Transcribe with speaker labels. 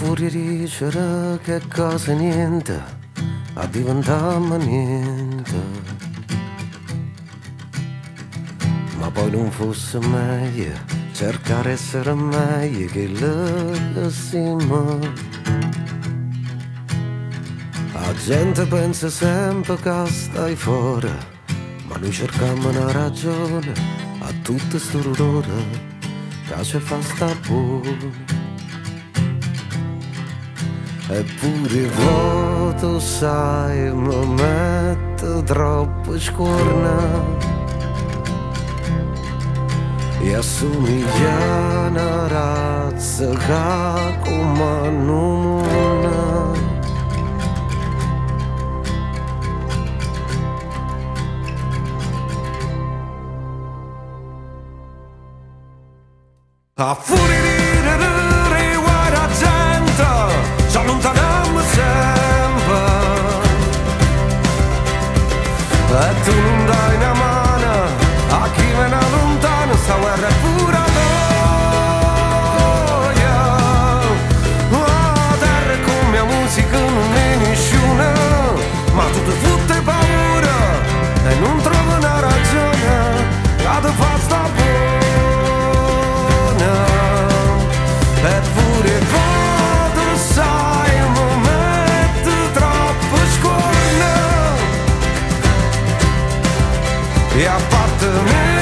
Speaker 1: furia di dicere che cosa è niente, a diventare niente. Ma poi non fosse meglio cercare essere meglio che le siamo. La gente pensa sempre che stai fuori, ma noi cerchiamo una ragione a tutte sto dolore che ci fa sta buona. Eppure vuoto sai mi mette troppo scorna e assomiglia a una razza che come non a furia di riguardo la gente ci allontaniamo sempre e tu non dai una mano a chi viene lontano, sta guerra è pura noia. La terra è come la musica non è nessuna, ma tu ti fotte paura e non trovi una ragione che ti fa sta buona. Eppure quando sai mi mette troppo scorna e a parte me